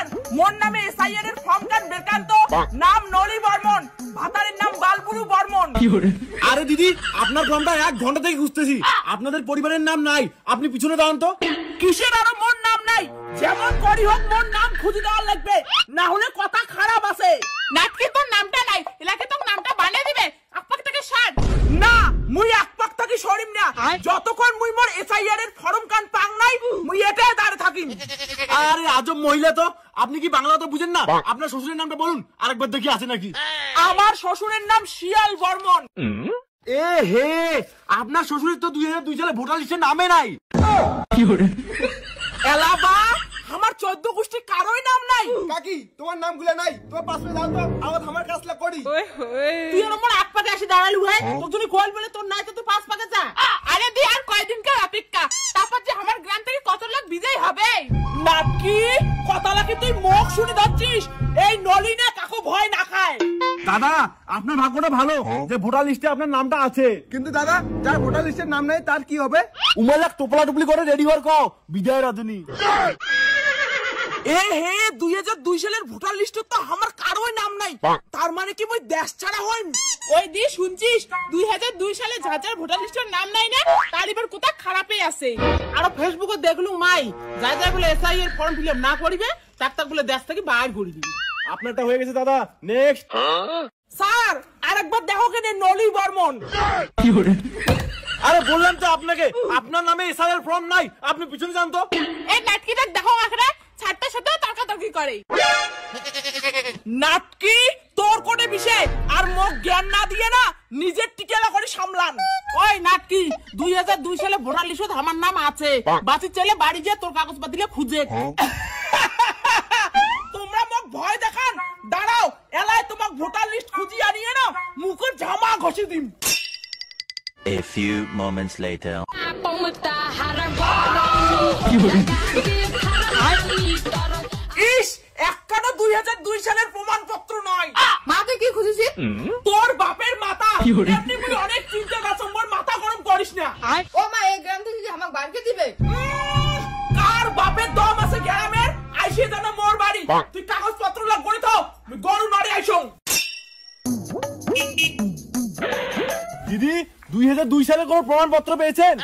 Sir মোর নামে SIR এর form card বেকান্ত, নাম নলি বর্মন, ভাতারের নাম বালবুরু বর্মন। আরে দিদি আপনার ফর্মটা 1 ঘন্টা থেকে খুঁজতেছি, আপনাদের পরিবারের নাম নাই, আপনি পিছনে দাঁড়ান তো। কিসের আরো মোর নাম নাই? যেমন করি হোক মোর নাম খুঁজে দেওয়া লাগবে, না হলে কথা খারাপ আছে। নাটকি তোর নামটা নাই, এলাকে তোর নামটা বানিয়ে দিবে। আকপাক থেকে সার না, মুই আকপাক থেকে সরিম না যতক্ষণ মুই মোর এসআইআর এর ফর্ম কার্ড পাং নাই, মুই এটাই দাঁড়ে থাকিম। আরে আজব মহিলা তো, আপনি কি বাংলা তো বুঝেন না? আপনার শ্বশুরের নামটা বলুন, আরেকবার দেখি আছে নাকি। আমার শ্বশুরের নাম শিয়াল বর্মন। এ হে, আপনার শ্বশুরের তো 2002 সালে ভোটার লিস্টে নামে নাই। এলাবা আমার 14 গোষ্ঠী কারোই নাম নাই। কাকি তোমার নামগুলো নাই, তোমার পাশে দাও তো, আওয়াজ আমার কাছলা করি। তুই আমার এক পাকে এসে দাঁড়ালু হয়, তোর জন্য কল বলে তোর নাই তো তুই 5 পাকে যা। আরে দি আর কয়দিন কার অপেক্ষা, তারপর যে আমার গ্রাম থেকে কত লোক বিজয় হবে। নাকি কত লাখে তুই মুখ শুনে যাচ্ছিস? এই নলিনে কাকু ভয় না খায়। দাদা আপনার ভাগ্যটা ভালো যে ভোটার লিস্টে আপনার নামটা আছে। কিন্তু দাদা যার ভোটার লিস্টের নাম নাই তার কি হবে? উমালাক টোপলা টুপলি করে রেডি হওয়ার কও, বিজয় রাধুনি। এ হে 2002 সালের ভোটার লিস্টে তো আমার কারোই নাম নাই, তার মানে কি মই দেশ ছাড়া হইম? ওই দি শুনছিস 2002 সালে যার ভোটার লিস্টের নাম নাই না, তার এবার কোথা খারাপই আছে। আর ফেসবুকে দেখলু মাই যাই বলে এসআই এর ফর্ম ফিল আপ না করিবে তাক বলে দেশ থেকে বাইর করে দিবি। আপনারটা হয়ে গেছে দাদা, নেক্সট। স্যার আরেকবার দেখো কেন নলি বর্মন। আরে বললাম তো আপনাকে, আপনার নামে এসআইআর ফর্ম নাই, আপনি পিছনে যান তো। এই নাটকিটা দেখো আখড়া ছাড়তে সাথে তর্কাতর্কি করে। নাটকি তোর কোটে বিষয় আর মুখ জ্ঞান না দিয়ে না নিজের টিকেলা করে সামলান। ওই নাটকি 2002 সালে ভোটার লিস্টে আমার নাম আছে, বাসি চলে বাড়ি যা তোর কাগজপত্র খুঁজে। তোমরা মুখ ভয় দেখান, দাঁড়াও এলাই তোমাক ভোটার লিস্ট খুঁজি আনিয়ে না মুখের জামা ঘষে দিম। A few moments later. ইস একখানা 2002 সালের প্রমাণপত্র নয়। মাকে কি খুঁজেছিস? তোর বাপের মাথা। এমনি তুই অনেক চিন্তা করছ, মোর মাথা গরম করিস না। ও মা এই গ্রাম থেকে আমাকে বাড়িতে দিবে? কার বাপের দম আছে গ্রামের? আইসে জানা মোর বাড়ি, তুই কাগজপত্র লাগ করে তো গরু মারি আইসো। দিদি 2002 সালে কোন প্রমাণপত্র পেয়েছেন?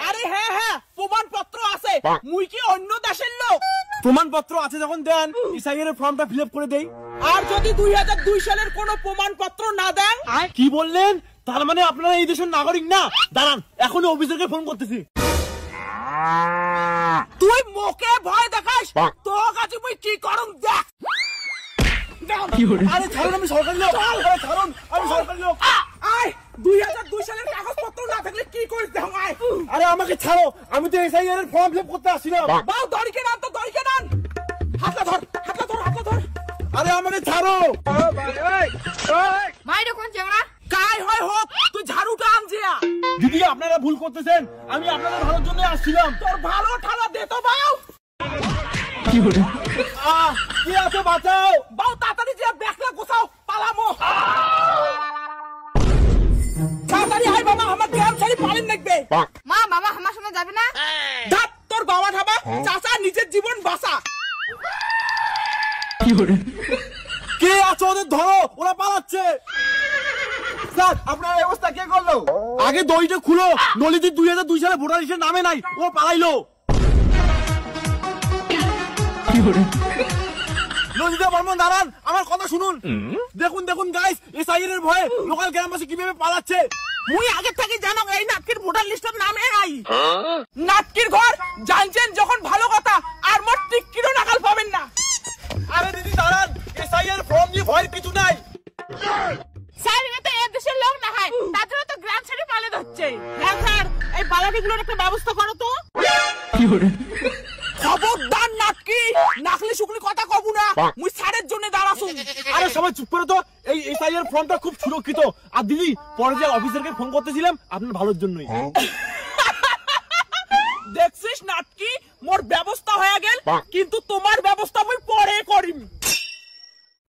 আরে হ্যাঁ হ্যাঁ প্রমাণপত্র আছে, মুই কি অন্য দেশের লোক? প্রমাণপত্র আছে যখন দেন, এসআইআর এর ফর্মটা ফিল আপ করে দেই। আর যদি 2002 সালের কোন প্রমাণপত্র না দেন? কি বললেন? তার মানে আপনারা এই দেশের নাগরিক না? দাঁড়ান এখনই অফিসারকে ফোন করতেছি। তুই মুখে ভয় দেখাস, তোর কাছে মুই কি করম দেখ। আরে ছাড়ুন, আমি সরকারি লোক। আরে ছাড়ুন, আমি সরকারি লোক। আয় 2002 সালের কাগজপত্র না থাকলে কি করিস দেখ। আয় আরে আমাকে ছাড়ো, আমি তো এসআইআর এর ফর্ম ফিল আপ করতে আসছিলাম। বাউ দড়িকে নাম তো দড়িকে নাম। হাতলা ধর হাতলা ধর হাতলা ধর। আরে আমাকে ছাড়ো। মাইরে কোন চেংড়া? কাই হয় হোক তুই ঝাড়ুটা আনছে। দিদি আপনারা ভুল করতেছেন, আমি আপনাদের ভালোর জন্য আসছিলাম। তোর ভালো ঠালা দে তো বাউ। কি আছে বাঁচাও। বাউ তাড়াতাড়ি যে ব্যাগটা গোছাও, পালামো। তাড়াতাড়ি আয় বাবা, আমার গ্রাম ছেড়ে পালিন দেখবে। মা বাবা আমার সঙ্গে যাবে না? ধাপ তোর বাবা ধাবা, চাচা নিজের জীবন বাঁচা। কে আছে ওদের ধরো, ওরা পালাচ্ছে। স্যার আপনার ব্যবস্থা কে করলো? আগে দইটা খুলো, নলিতে 2002 সালে ভোটার লিস্টে নামে নাই, ও পালাইলো। নলিতা বর্মন দাঁড়ান, আমার কথা শুনুন। দেখুন দেখুন গাইস, এসআইআর এর ভয়ে লোকাল গ্রামবাসী কিভাবে পালাচ্ছে। মুই আগে থেকে জানো এই নাটকির ভোটার লিস্টের নামে নাই। নাটকির ঘর জানছেন যখন ভালো কথা, আর মোট টিকিরও নাকাল পাবেন না। আরে দিদি দাঁড়ান, এসআইআর ফর্ম নিয়ে ভয়ের কিছু নাই। স্যার এটা তো এই দেশের লোক না হয়, তার জন্য তো গ্রাম ছেড়ে পালাতে হচ্ছে। হ্যাঁ স্যার, এই পালাটিগুলোর একটা ব্যবস্থা করো তো। খবরদার নাটকি, নাকলি শুকলি কথা কবু না, মুই স্যারের জন্য দাঁড়াছু। আরে সবাই চুপ করে তো, এই এসআইআর ফর্মটা খুব সুরক্ষিত। আর দিদি পরে যে অফিসারকে ফোন করতেছিলাম আপনার ভালোর জন্যই। দেখছিস নাটকি, মোর ব্যবস্থা হয়ে গেল, কিন্তু তোমার ব্যবস্থা মুই পরে করিম।